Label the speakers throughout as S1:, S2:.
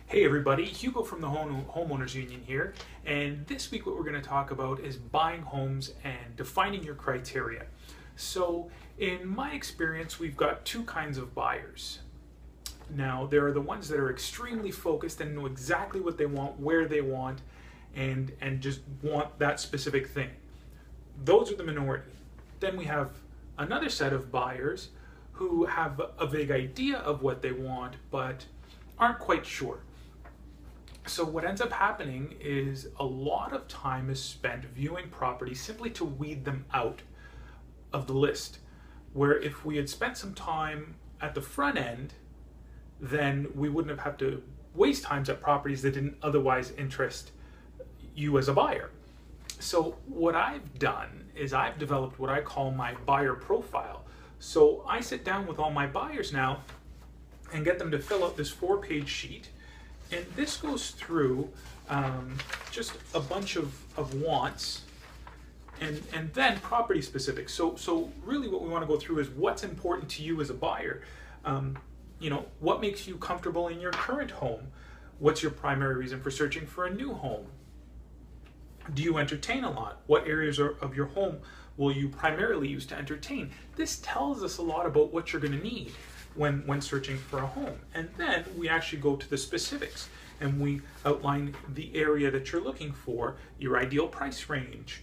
S1: Hey everybody, Hugo from the Homeowners Union here, and this week what we're going to talk about is buying homes and defining your criteria. So in my experience, we've got two kinds of buyers. Now, there are the ones that are extremely focused and know exactly what they want, where they want, and just want that specific thing. Those are the minority. Then we have another set of buyers who have a vague idea of what they want, but aren't quite sure. So what ends up happening is a lot of time is spent viewing properties simply to weed them out of the list. Where if we had spent some time at the front end, then we wouldn't have had to waste times at properties that didn't otherwise interest you as a buyer. So what I've done is I've developed what I call my buyer profile. So I sit down with all my buyers now and get them to fill out this 4-page sheet. And this goes through just a bunch of wants and then property specific. So really what we want to go through is what's important to you as a buyer. What makes you comfortable in your current home? What's your primary reason for searching for a new home? Do you entertain a lot? What areas of your home will you primarily use to entertain? This tells us a lot about what you're going to need when searching for a home. And then we actually go to the specifics and we outline the area that you're looking for, your ideal price range.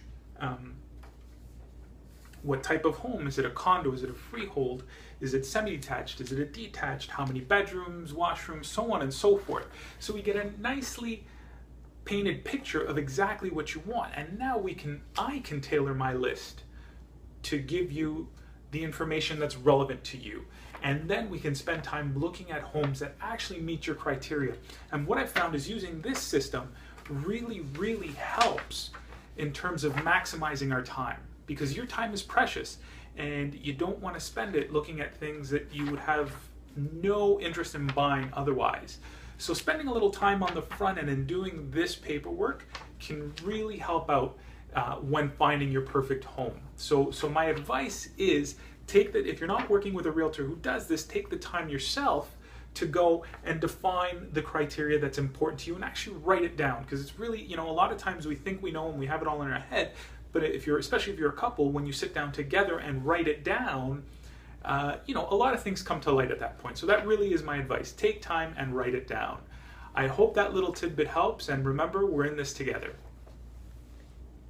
S1: What type of home? Is it a condo? Is it a freehold? Is it semi-detached? Is it a detached? How many bedrooms, washrooms, so on and so forth. So we get a nicely painted picture of exactly what you want. And now I can tailor my list to give you the information that's relevant to you. And then we can spend time looking at homes that actually meet your criteria. And what I've found is using this system really, really helps in terms of maximizing our time, because your time is precious and you don't want to spend it looking at things that you would have no interest in buying otherwise. So spending a little time on the front end and doing this paperwork can really help out when finding your perfect home. So my advice is if you're not working with a realtor who does this, take the time yourself to go and define the criteria that's important to you and actually write it down. Because it's really, a lot of times we think we know and we have it all in our head, but especially if you're a couple, when you sit down together and write it down, a lot of things come to light at that point. So that really is my advice. Take time and write it down. I hope that little tidbit helps, and remember, we're in this together.